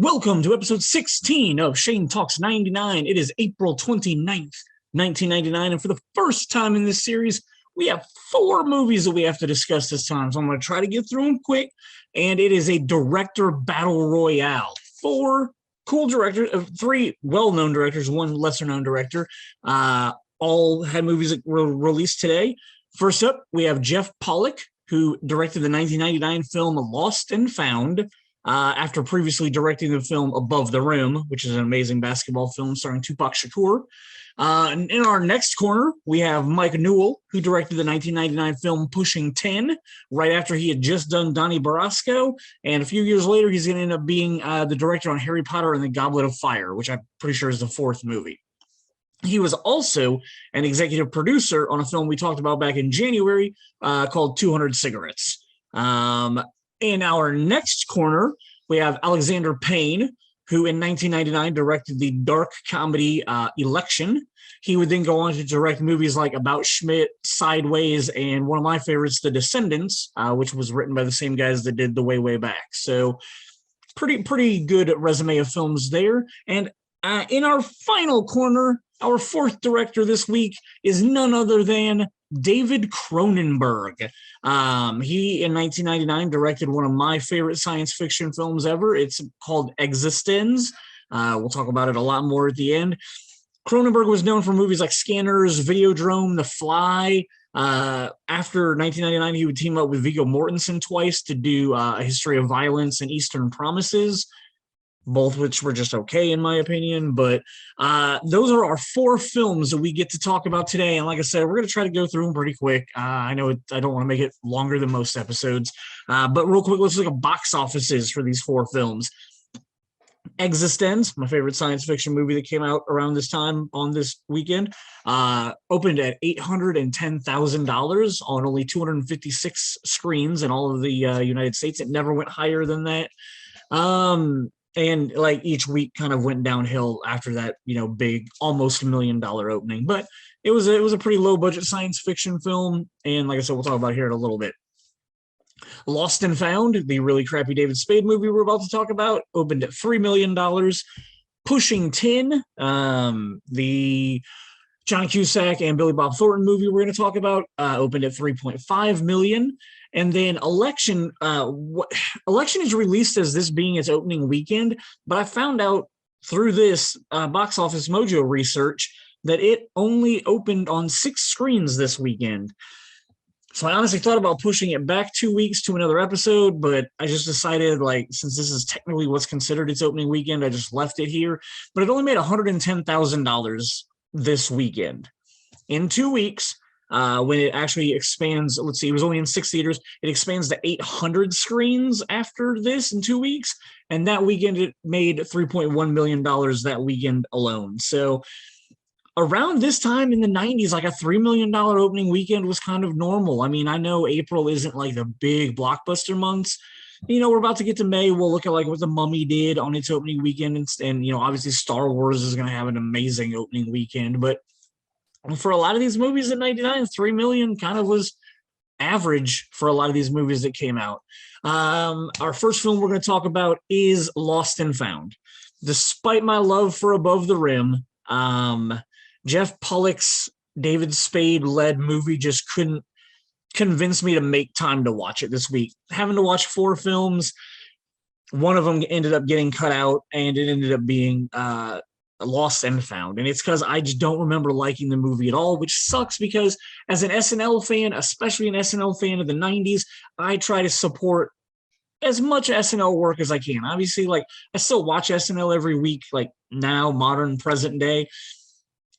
Welcome to episode 16 of Shane Talks 99. It is April 29th, 1999, and for the first time in this series, we have 4 movies that we have to discuss this time, so I'm going to try to get through them quick, and it is a director battle royale. 4 cool directors, 3 well-known directors, 1 lesser-known director, all had movies that were released today. First up, we have Jeff Pollack, who directed the 1999 film Lost and Found, after previously directing the film Above the Rim, which is an amazing basketball film starring Tupac Shakur. And in our next corner, we have Mike Newell, who directed the 1999 film Pushing 10, right after he had just done Donnie Brasco. And a few years later, he's going to end up being the director on Harry Potter and the Goblet of Fire, which I'm pretty sure is the 4th movie. He was also an executive producer on a film we talked about back in January called 200 Cigarettes. In our next corner, we have Alexandre Payne, who in 1999 directed the dark comedy Election. He would then go on to direct movies like About Schmidt, Sideways, and one of my favorites, The Descendants, which was written by the same guys that did The Way, Way Back. So pretty good resume of films there. And in our final corner, our 4th director this week is none other than David Cronenberg. He, in 1999, directed one of my favorite science fiction films ever. It's called Eccleston. We'll talk about it a lot more at the end. Cronenberg was known for movies like Scanners, Videodrome, The Fly. After 1999, he would team up with Viggo Mortensen twice to do A History of Violence and Eastern Promises, both which were just okay in my opinion. But those are our 4 films that we get to talk about today. And like I said, we're going to try to go through them pretty quick. I know I don't want to make it longer than most episodes. But real quick, let's look at box offices for these 4 films. Existence, my favorite science fiction movie that came out around this time on this weekend, opened at $810,000 on only 256 screens in all of the United States. It never went higher than that. And like each week kind of went downhill after that, big almost $1 million opening. But it was a pretty low budget science fiction film. And like I said, we'll talk about it here in a little bit. Lost and Found, the really crappy David Spade movie we're about to talk about, opened at $3 million. Pushing 10, the John Cusack and Billy Bob Thornton movie we're going to talk about, opened at $3.5 million. And then Election is released as this being its opening weekend, but I found out through this Box Office Mojo research that it only opened on 6 screens this weekend. So I honestly thought about pushing it back 2 weeks to another episode, but I just decided, since this is technically what's considered its opening weekend, I just left it here. But it only made $110,000 this weekend. In 2 weeks, when it actually expands, let's see, it was only in 6 theaters. It expands to 800 screens after this in 2 weeks. And that weekend, it made $3.1 million that weekend alone. So around this time in the 90s, like a $3 million opening weekend was kind of normal. I mean, I know April isn't like the big blockbuster months. We're about to get to May. We'll look at like what The Mummy did on its opening weekend. And obviously Star Wars is going to have an amazing opening weekend. But for a lot of these movies in 99, 3 million kind of was average for a lot of these movies that came out. Our first film we're going to talk about is Lost and Found. Despite my love for Above the Rim, Jeff Pollack's David Spade-led movie just couldn't convince me to make time to watch it this week. Having to watch 4 films, one of them ended up getting cut out, and it ended up being Lost and Found. And it's because I just don't remember liking the movie at all, which sucks because as an SNL fan, especially an SNL fan of the 90s, I try to support as much SNL work as I can. Obviously, I still watch SNL every week, now, modern, present day,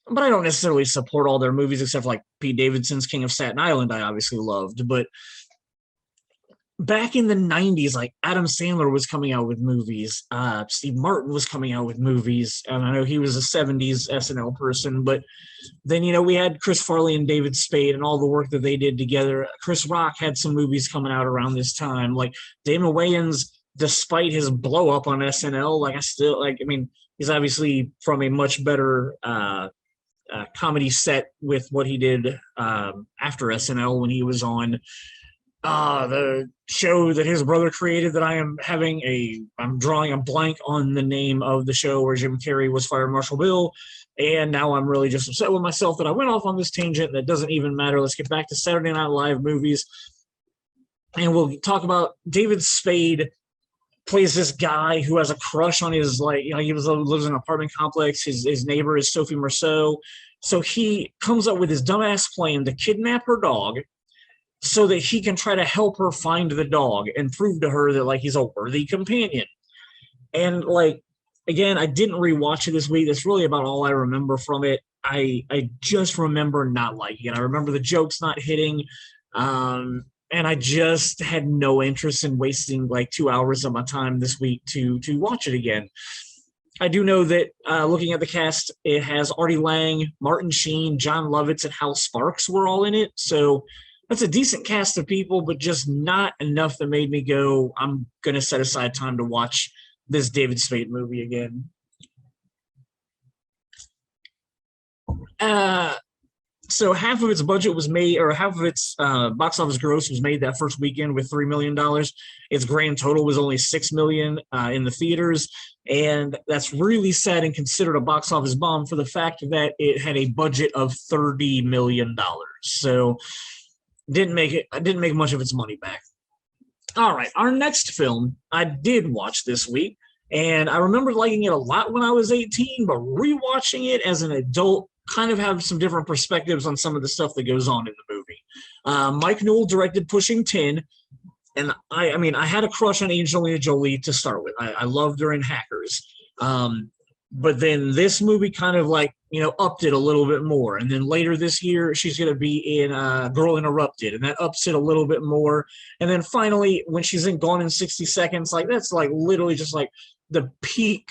but I don't necessarily support all their movies except for Pete Davidson's King of Staten Island I obviously loved. But back in the 90s, Adam Sandler was coming out with movies. Steve Martin was coming out with movies. And I know he was a 70s SNL person, but then, we had Chris Farley and David Spade and all the work that they did together. Chris Rock had some movies coming out around this time. Damon Wayans, despite his blow up on SNL, he's obviously from a much better comedy set with what he did after SNL when he was on the show that his brother created that I'm drawing a blank on the name of the show where Jim Carrey was Fire Marshal Bill. And now I'm really just upset with myself that I went off on this tangent that doesn't even matter. Let's get back to Saturday Night Live movies. And we'll talk about David Spade plays this guy who has a crush on his, like, he lives in an apartment complex. His neighbor is Sophie Marceau. So he comes up with his dumbass plan to kidnap her dog so that he can try to help her find the dog and prove to her that, like, he's a worthy companion. And, like, again, I didn't rewatch it this week. That's really about all I remember from it. I just remember not liking it. I remember the jokes not hitting. And I just had no interest in wasting like 2 hours of my time this week to watch it again. I do know that looking at the cast, it has Artie Lang, Martin Sheen, John Lovitz, and Hal Sparks were all in it. So that's a decent cast of people, but just not enough that made me go, I'm going to set aside time to watch this David Spade movie again. So half of its budget was made, or half of its box office gross was made that first weekend with $3 million. Its grand total was only $6 million in the theaters. And that's really sad and considered a box office bomb for the fact that it had a budget of $30 million. So didn't make much of its money back. All right, our next film I did watch this week, and I remember liking it a lot when I was 18, but rewatching it as an adult kind of have some different perspectives on some of the stuff that goes on in the movie. Mike Newell directed Pushing 10, and I mean, I had a crush on Angelina Jolie to start with. I loved her in Hackers. But then this movie kind of like, upped it a little bit more. And then later this year, she's going to be in Girl Interrupted, and that ups it a little bit more. And then finally, when she's in Gone in 60 Seconds, like that's like literally just like the peak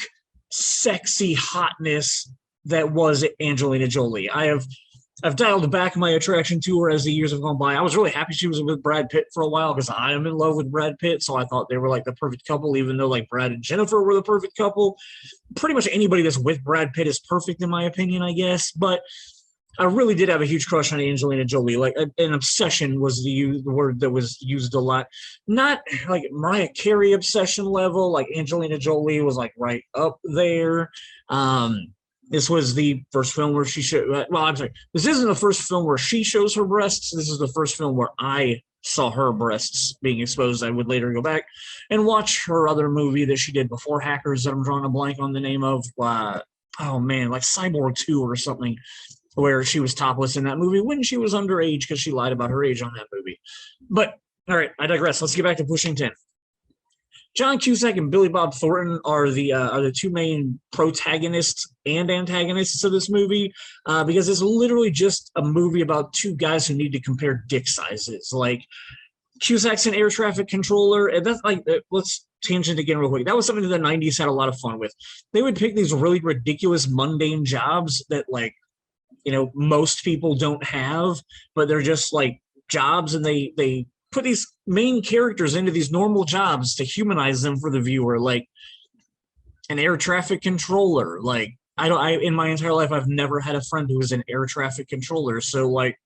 sexy hotness that was Angelina Jolie. I've dialed back my attraction to her as the years have gone by. I was really happy she was with Brad Pitt for a while because I am in love with Brad Pitt, so I thought they were like the perfect couple, even though like Brad and Jennifer were the perfect couple. Pretty much anybody that's with Brad Pitt is perfect in my opinion, I guess. But I really did have a huge crush on Angelina Jolie. Like an obsession was the word that was used a lot. Not like Mariah Carey obsession level. Like Angelina Jolie was like right up there. This was the first film where she showed, well, I'm sorry, this isn't the first film where she shows her breasts. This is the first film where I saw her breasts being exposed. I would later go back and watch her other movie that she did before Hackers that I'm drawing a blank on the name of. Like Cyborg 2 or something, where she was topless in that movie when she was underage because she lied about her age on that movie. But, all right, I digress. Let's get back to Pushing 10. John Cusack and Billy Bob Thornton are the two main protagonists and antagonists of this movie because it's literally just a movie about two guys who need to compare dick sizes. Like Cusack's an air traffic controller, and that's like let's tangent again real quick. That was something that the '90s had a lot of fun with. They would pick these really ridiculous, mundane jobs that most people don't have, but they're just like jobs, and they put these main characters into these normal jobs to humanize them for the viewer, like an air traffic controller. Like I in my entire life, I've never had a friend who was an air traffic controller. So like,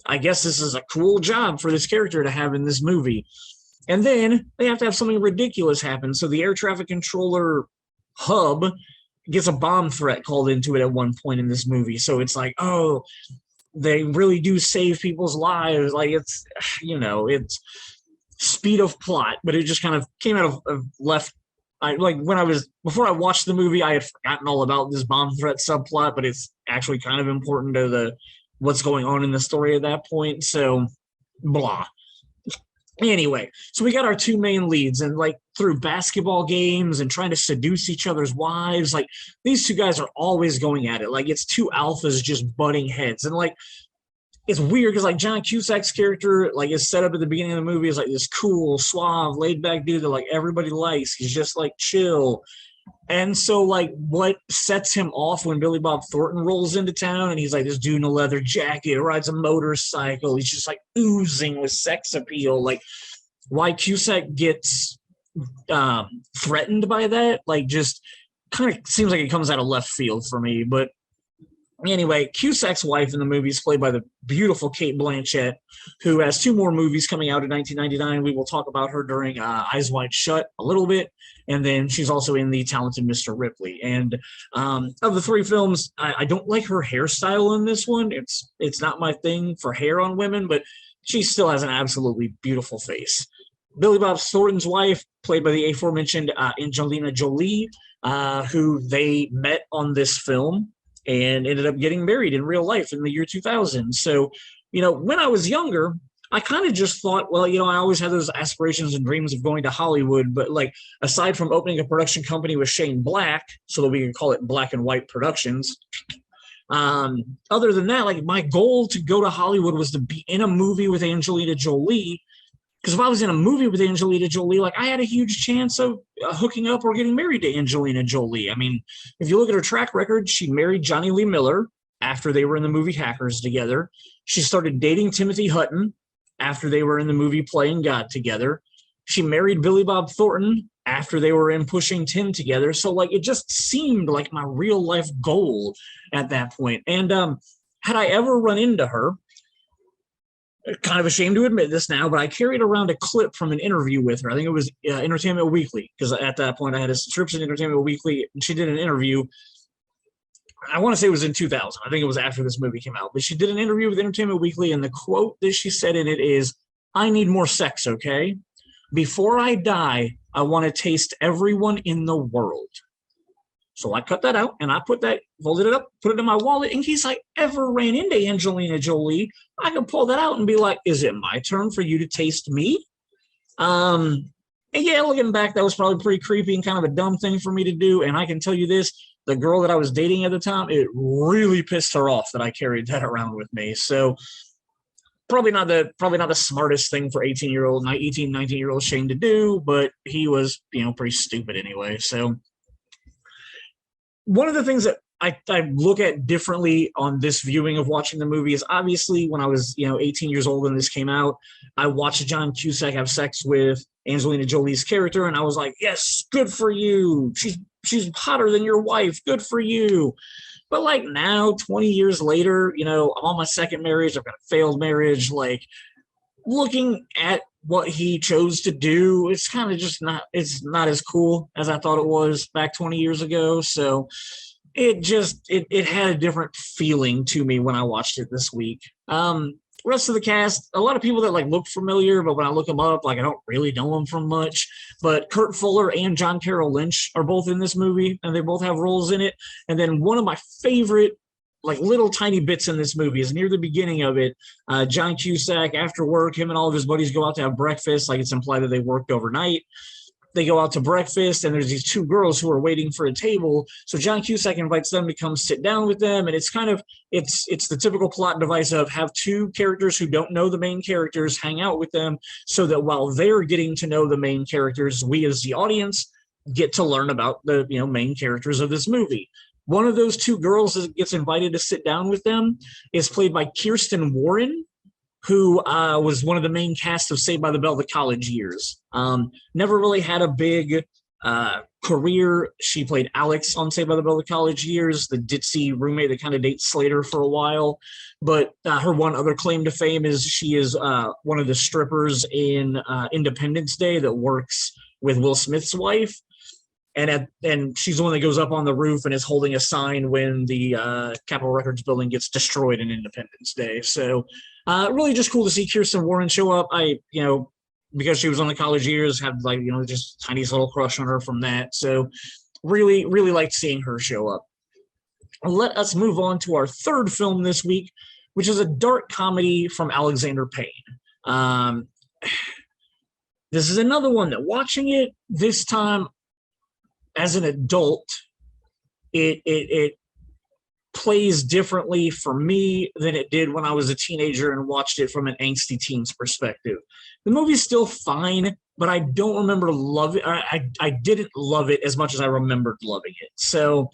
I guess this is a cool job for this character to have in this movie. And then they have to have something ridiculous happen. So the air traffic controller hub gets a bomb threat called into it at one point in this movie. So it's like, oh, they really do save people's lives. Like it's speed of plot, but it just kind of came out of left. Before I watched the movie, I had forgotten all about this bomb threat subplot, but it's actually kind of important to what's going on in the story at that point. So blah. Anyway, so we got our two main leads, and like through basketball games and trying to seduce each other's wives, like these two guys are always going at it. Like it's two alphas just butting heads. And like it's weird because like John Cusack's character like is set up at the beginning of the movie as like this cool, suave, laid back dude that like everybody likes. He's just like chill. And so like what sets him off when Billy Bob Thornton rolls into town and he's like this dude in a leather jacket, rides a motorcycle, he's just like oozing with sex appeal. Like why Cusack gets threatened by that, like just kind of seems like it comes out of left field for me. But Anyway, Cusack's wife in the movie is played by the beautiful Cate Blanchett, who has 2 more movies coming out in 1999. We will talk about her during Eyes Wide Shut a little bit. And then she's also in The Talented Mr. Ripley. And of the 3 films, I don't like her hairstyle in this one. It's not my thing for hair on women, but she still has an absolutely beautiful face. Billy Bob Thornton's wife, played by the aforementioned Angelina Jolie, who they met on this film and ended up getting married in real life in the year 2000. So, when I was younger, I kind of just thought, well, I always had those aspirations and dreams of going to Hollywood, but like aside from opening a production company with Shane Black, so that we can call it Black and White Productions, other than that, like my goal to go to Hollywood was to be in a movie with Angelina Jolie. Because if I was in a movie with Angelina Jolie, like I had a huge chance of hooking up or getting married to Angelina Jolie. I mean, if you look at her track record, she married Johnny Lee Miller after they were in the movie Hackers together. She started dating Timothy Hutton after they were in the movie Playing God together. She married Billy Bob Thornton after they were in Pushing Tin together. So like it just seemed like my real life goal at that point. And had I ever run into her, kind of ashamed to admit this now, but I carried around a clip from an interview with her. I think it was Entertainment Weekly, because at that point I had a subscription to Entertainment Weekly, and she did an interview. I want to say it was in 2000. I think it was after this movie came out, but she did an interview with Entertainment Weekly, and the quote that she said in it is, "I need more sex, okay? Before I die, I want to taste everyone in the world." So I cut that out and I folded it up, put it in my wallet in case I ever ran into Angelina Jolie. I could pull that out and be like, is it my turn for you to taste me? And yeah, looking back, that was probably pretty creepy and kind of a dumb thing for me to do. And I can tell you this, the girl that I was dating at the time, it really pissed her off that I carried that around with me. So probably not the smartest thing for 19-year-old Shane to do, but he was, pretty stupid anyway. So one of the things that I look at differently on this viewing of watching the movie is obviously when I was 18 years old when this came out, I watched John Cusack have sex with Angelina Jolie's character, and I was like, yes, good for you. She's hotter than your wife. Good for you. But like now, 20 years later, I'm on my second marriage. I've got a failed marriage. Like looking at what he chose to do, it's kind of just not as cool as I thought it was back 20 years ago. So it had a different feeling to me when I watched it this week. Rest of the cast, a lot of people that like look familiar, but when I look them up, like I don't really know them from much. But Kurt Fuller and John Carroll Lynch are both in this movie, and they both have roles in it. And then one of my favorite like little tiny bits in this movie is near the beginning of it. John Cusack, after work, him and all of his buddies go out to have breakfast. Like it's implied that they worked overnight. They go out to breakfast, and there's these 2 girls who are waiting for a table. So John Cusack invites them to come sit down with them, and it's the typical plot device of have 2 characters who don't know the main characters hang out with them, so that while they're getting to know the main characters, we as the audience get to learn about the main characters of this movie. One of those 2 girls that gets invited to sit down with them is played by Kirsten Warren, who was one of the main cast of Saved by the Bell, the college years. Never really had a big career. She played Alex on Saved by the Bell, the college years, the ditzy roommate that kind of dates Slater for a while. But her one other claim to fame is she is one of the strippers in Independence Day that works with Will Smith's wife. And she's the one that goes up on the roof and is holding a sign when the Capitol Records building gets destroyed in Independence Day. So really just cool to see Kirsten Warren show up. Because she was on the college years, had just tiniest little crush on her from that. So really, really liked seeing her show up. Let us move on to our third film this week, which is a dark comedy from Alexandre Payne. This is another one that watching it this time, as an adult, it plays differently for me than it did when I was a teenager and watched it from an angsty teen's perspective. The movie's still fine, but I don't remember loving it. I didn't love it as much as I remembered loving it. So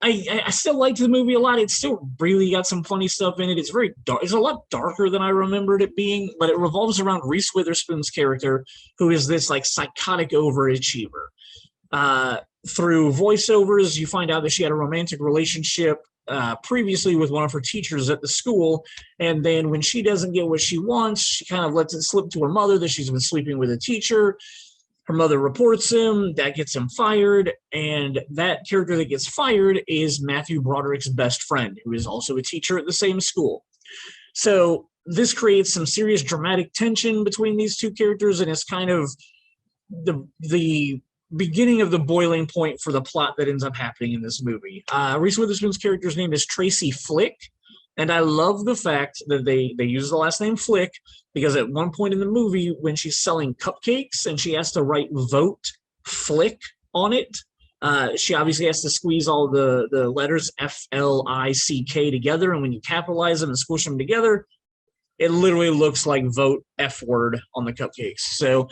I still liked the movie a lot. It's still really got some funny stuff in it. It's very dark. It's a lot darker than I remembered it being, but it revolves around Reese Witherspoon's character, who is this like psychotic overachiever. Through voiceovers, you find out that she had a romantic relationship previously with one of her teachers at the school, and then when she doesn't get what she wants, she kind of lets it slip to her mother that she's been sleeping with a teacher. Her mother reports him, that gets him fired, and that character that gets fired is Matthew Broderick's best friend, who is also a teacher at the same school. So this creates some serious dramatic tension between these two characters, and it's kind of the beginning of the boiling point for the plot that ends up happening in this movie. Reese Witherspoon's character's name is Tracy Flick, and I love the fact that they use the last name Flick, because at one point in the movie, when she's selling cupcakes and she has to write "Vote Flick" on it, she obviously has to squeeze all the letters F-L-I-C-K together, and when you capitalize them and squish them together, it literally looks like "Vote F word" on the cupcakes. So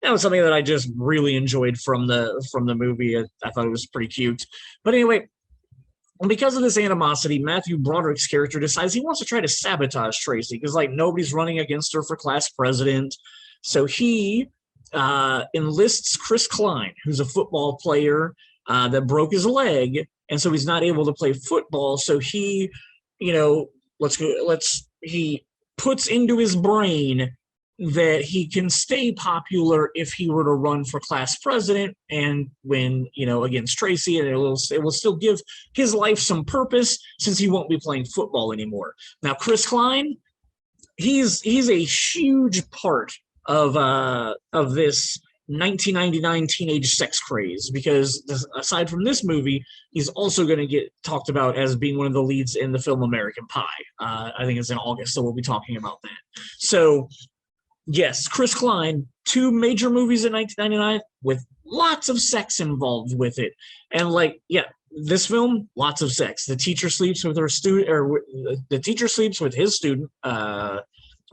that was something that I just really enjoyed from the movie. I thought it was pretty cute. But anyway, because of this animosity, Matthew Broderick's character decides he wants to try to sabotage Tracy, because like nobody's running against her for class president. So he enlists Chris Klein, who's a football player that broke his leg, and so he's not able to play football. So he, he puts into his brain that he can stay popular if he were to run for class president and win, against Tracy, and it will still give his life some purpose since he won't be playing football anymore. Now, Chris Klein, he's a huge part of this 1999 teenage sex craze, because aside from this movie, he's also going to get talked about as being one of the leads in the film American Pie. I think it's in August, so we'll be talking about that. So yes, Chris Klein, 2 major movies in 1999 with lots of sex involved with it. And this film, lots of sex. The teacher sleeps with her student, or the teacher sleeps with his student,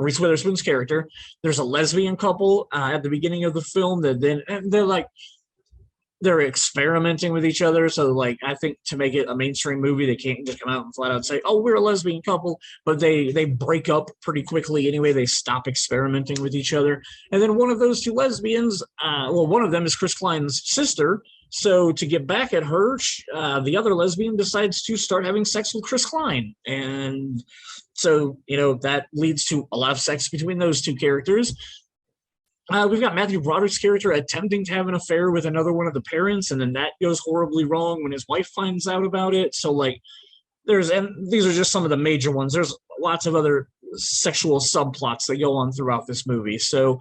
Reese Witherspoon's character. There's a lesbian couple at the beginning of the film that they're experimenting with each other. So I think to make it a mainstream movie, they can't just come out and flat out say, "Oh, we're a lesbian couple," but they break up pretty quickly anyway. They stop experimenting with each other. And then one of those 2 lesbians, one of them is Chris Klein's sister. So to get back at her, the other lesbian decides to start having sex with Chris Klein. And so, that leads to a lot of sex between those 2 characters. We've got Matthew Broderick's character attempting to have an affair with another one of the parents, and then that goes horribly wrong when his wife finds out about it. So and these are just some of the major ones. There's lots of other sexual subplots that go on throughout this movie. So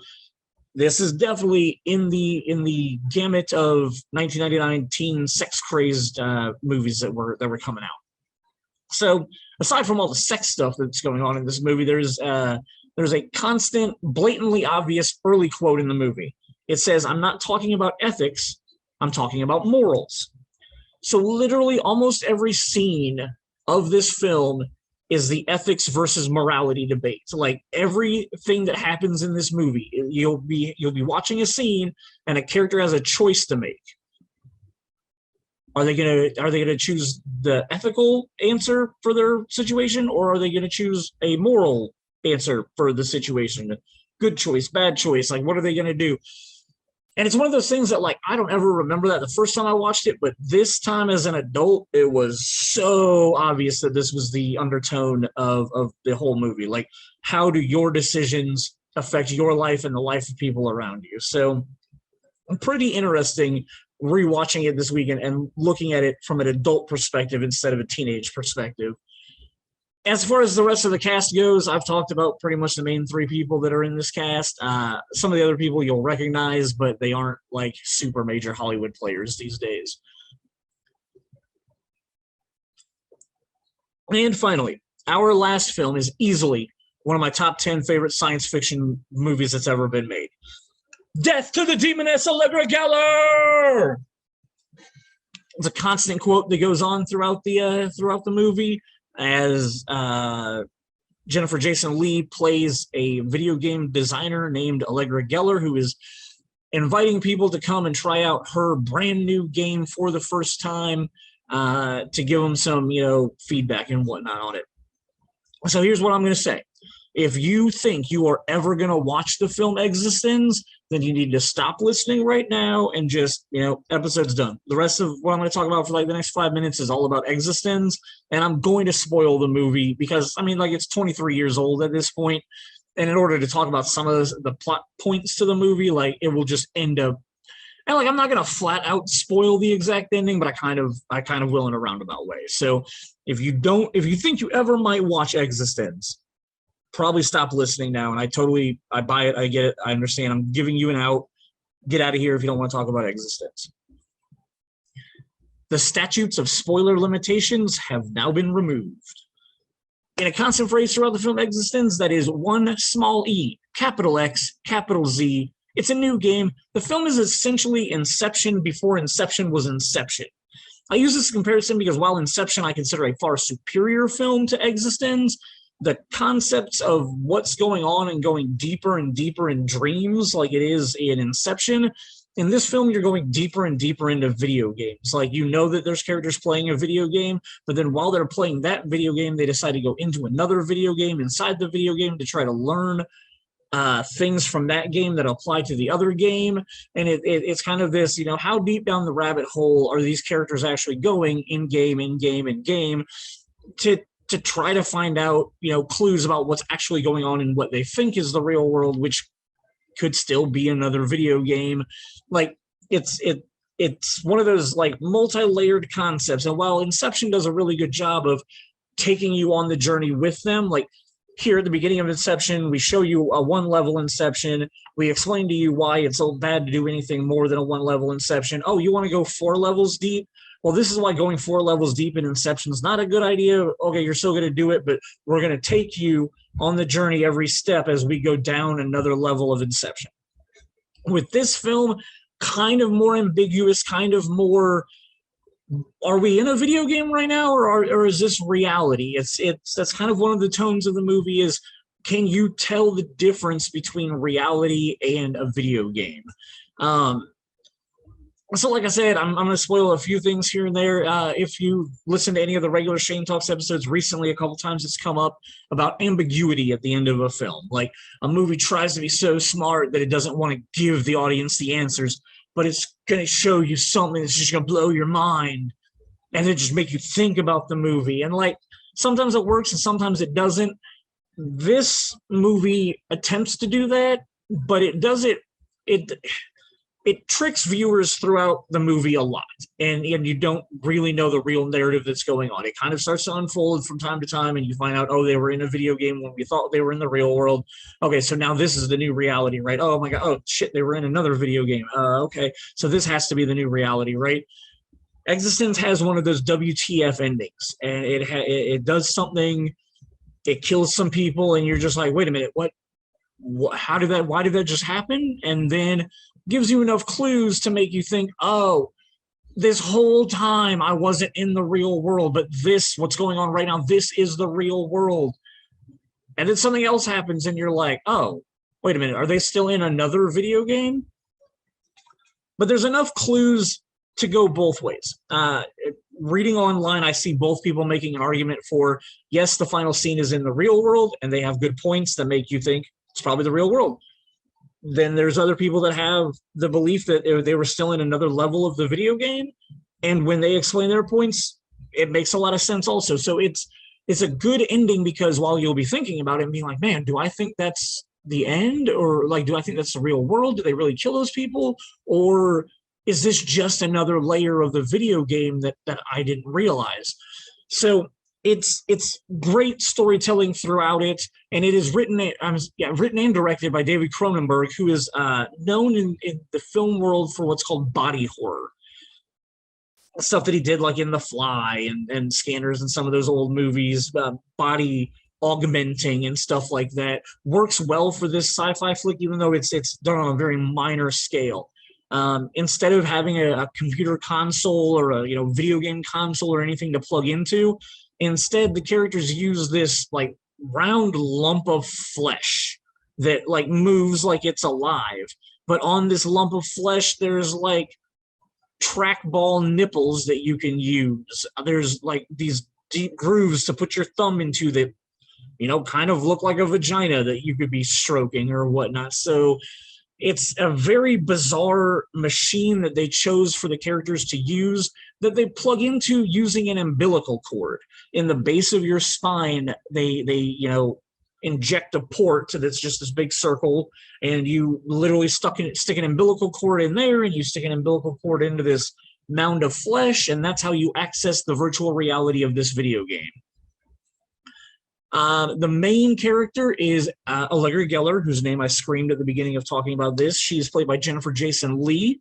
this is definitely in the gamut of 1999 teen sex crazed movies that were coming out. So aside from all the sex stuff that's going on in this movie, there's a constant, blatantly obvious early quote in the movie. It says, "I'm not talking about ethics, I'm talking about morals." So literally almost every scene of this film is the ethics versus morality debate. So everything that happens in this movie, you'll be watching a scene and a character has a choice to make. Are they gonna choose the ethical answer for their situation, or are they gonna choose a moral answer for the situation? Good choice, bad choice. What are they going to do? And it's one of those things that I don't ever remember that the first time I watched it, but this time as an adult, it was so obvious that this was the undertone of the whole movie. How do your decisions affect your life and the life of people around you? So pretty interesting rewatching it this weekend and looking at it from an adult perspective instead of a teenage perspective. As far as the rest of the cast goes, I've talked about pretty much the main 3 people that are in this cast. Some of the other people you'll recognize, but they aren't super major Hollywood players these days. And finally, our last film is easily one of my top 10 favorite science fiction movies that's ever been made. Death to the Demoness Allegra Geller! It's a constant quote that goes on throughout the movie, as Jennifer Jason Leigh plays a video game designer named Allegra Geller, who is inviting people to come and try out her brand new game for the first time, to give them some, feedback and whatnot on it. So here's what I'm going to say. If you think you are ever going to watch the film Existence, then you need to stop listening right now and just, episode's done. The rest of what I'm going to talk about for like the next 5 minutes is all about Existence, and I'm going to spoil the movie because, it's 23 years old at this point, and in order to talk about some of the plot points to the movie, like, it will just end up, and like, I'm not going to flat out spoil the exact ending, but I kind of will in a roundabout way. So if you think you ever might watch Existence, probably stop listening now. And I buy it. I get it. I understand. I'm giving you an out. Get out of here if you don't want to talk about Existence. The statutes of spoiler limitations have now been removed. In a constant phrase throughout the film Existence, that is one small e, capital X, capital Z. It's a new game. The film is essentially Inception before Inception was Inception. I use this comparison because while Inception I consider a far superior film to Existence, the concepts of what's going on and going deeper and deeper in dreams like it is in Inception, in this film you're going deeper and deeper into video games. Like, that there's characters playing a video game, but then while they're playing that video game, they decide to go into another video game inside the video game to try to learn things from that game that apply to the other game. And it's kind of this, how deep down the rabbit hole are these characters actually going in game to try to find out, clues about what's actually going on in what they think is the real world, which could still be another video game. Like, it's one of those like multi-layered concepts. And while Inception does a really good job of taking you on the journey with them, like here at the beginning of Inception, we show you a one-level Inception. We explain to you why it's so bad to do anything more than a one-level Inception. Oh, you want to go 4 levels deep? Well, this is why going 4 levels deep in Inception is not a good idea. Okay, you're still going to do it, but we're going to take you on the journey every step as we go down another level of Inception. With this film, kind of more ambiguous, kind of more, are we in a video game right now, or is this reality? That's kind of one of the tones of the movie is, can you tell the difference between reality and a video game? So like I said, I'm going to spoil a few things here and there. If you listen to any of the regular Shane Talks episodes recently, a couple times it's come up about ambiguity at the end of a film. Like, a movie tries to be so smart that it doesn't want to give the audience the answers, but it's going to show you something that's just going to blow your mind and then just make you think about the movie. And like, sometimes it works and sometimes it doesn't. This movie attempts to do that, but it does it tricks viewers throughout the movie a lot, and you don't really know the real narrative that's going on. It kind of starts to unfold from time to time, and you find out, oh, they were in a video game when we thought they were in the real world. Okay, so now this is the new reality, right? Oh my God, oh shit, they were in another video game. Okay, so this has to be the new reality, right? Existence has one of those WTF endings, and it does something, it kills some people, and you're just like, wait a minute, what how did that, why did that just happen? And then gives you enough clues to make you think, oh, this whole time I wasn't in the real world, but what's going on right now, this is the real world. And then something else happens and you're like, oh, wait a minute, are they still in another video game? But there's enough clues to go both ways. Reading online, I see both people making an argument for, yes, the final scene is in the real world, and they have good points that make you think it's probably the real world. Then there's other people that have the belief that they were still in another level of the video game. And when they explain their points, it makes a lot of sense also. So it's a good ending, because while you'll be thinking about it and being like, man, do I think that's the end? Or like, do I think that's the real world? Do they really kill those people? Or is this just another layer of the video game that I didn't realize? So it's great storytelling throughout it, and it is written and directed by David Cronenberg, who is known in the film world for what's called body horror. Stuff that he did like in The Fly and Scanners and some of those old movies, body augmenting and stuff like that. Works well for this sci-fi flick, even though it's done on a very minor scale. Instead of having a computer console or a video game console or anything to plug into, instead the characters use this like round lump of flesh that like moves like it's alive. But on this lump of flesh, there's like trackball nipples that you can use. There's like these deep grooves to put your thumb into that, kind of look like a vagina that you could be stroking or whatnot. So It's a very bizarre machine that they chose for the characters to use, that they plug into using an umbilical cord. In the base of your spine, they inject a port that's just this big circle, and you literally stick an umbilical cord in there, and you stick an umbilical cord into this mound of flesh, and that's how you access the virtual reality of this video game. The main character is Allegra Geller, whose name I screamed at the beginning of talking about this. She's played by Jennifer Jason Leigh.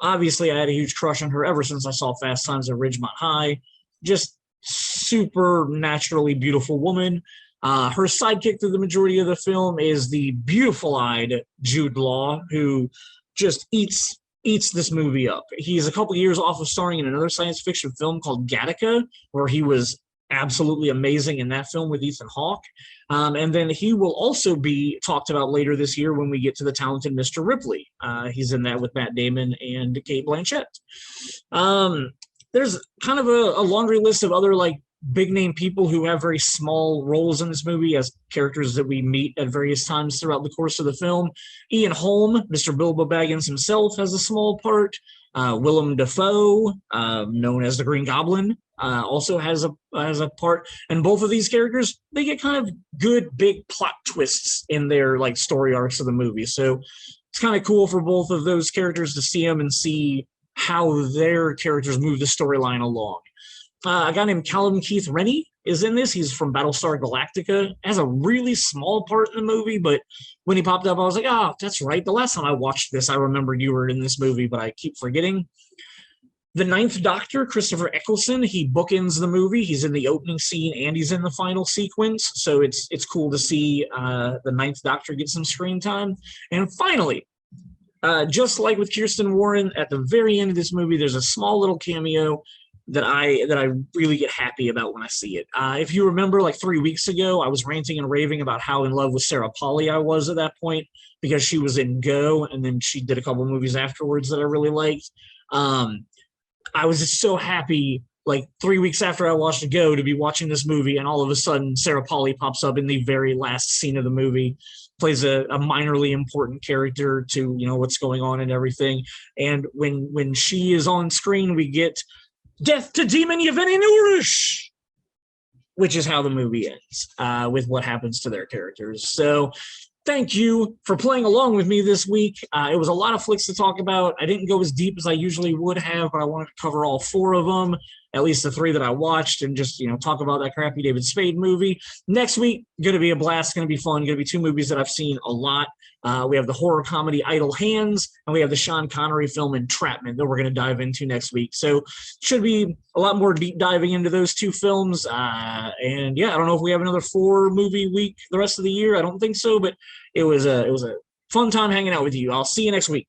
Obviously, I had a huge crush on her ever since I saw Fast Times at Ridgemont High. Just super naturally beautiful woman. Her sidekick through the majority of the film is the beautiful-eyed Jude Law, who just eats this movie up. He's a couple years off of starring in another science fiction film called Gattaca, where he was absolutely amazing in that film with Ethan Hawke. And then he will also be talked about later this year when we get to The Talented Mr. Ripley. He's in that with Matt Damon and Cate Blanchett. There's kind of a laundry list of other like big name people who have very small roles in this movie as characters that we meet at various times throughout the course of the film. Ian Holm, Mr. Bilbo Baggins himself, has a small part. Willem Dafoe, known as the Green Goblin, also has a part. And both of these characters, they get kind of good big plot twists in their like story arcs of the movie. So it's kind of cool for both of those characters to see them and see how their characters move the storyline along. A guy named Callum Keith Rennie is in this. He's from Battlestar Galactica. Has a really small part in the movie, but when he popped up, I was like, oh, that's right. The last time I watched this, I remember you were in this movie, but I keep forgetting. The Ninth Doctor, Christopher Eccleston, he bookends the movie. He's in the opening scene and he's in the final sequence, so it's cool to see the Ninth Doctor get some screen time. And finally, just like with Kirsten Warren, at the very end of this movie, there's a small little cameo that I really get happy about when I see it. If you remember, like 3 weeks ago, I was ranting and raving about how in love with Sarah Polley I was at that point because she was in Go, and then she did a couple movies afterwards that I really liked. I was just so happy, like 3 weeks after I watched Go, to be watching this movie, and all of a sudden Sarah Polley pops up in the very last scene of the movie, plays a minorly important character to what's going on and everything. And when she is on screen, we get "Death to Demon Yevgeny Nourish," which is how the movie ends, with what happens to their characters. So thank you for playing along with me this week. It was a lot of flicks to talk about. I didn't go as deep as I usually would have, but I wanted to cover all four of them, at least the three that I watched, and just talk about that crappy David Spade movie. Next week, going to be a blast, going to be fun, going to be two movies that I've seen a lot. We have the horror comedy Idle Hands, and we have the Sean Connery film Entrapment that we're going to dive into next week. So should be a lot more deep diving into those two films. And yeah, I don't know if we have another 4-movie week the rest of the year. I don't think so, but it was a fun time hanging out with you. I'll see you next week.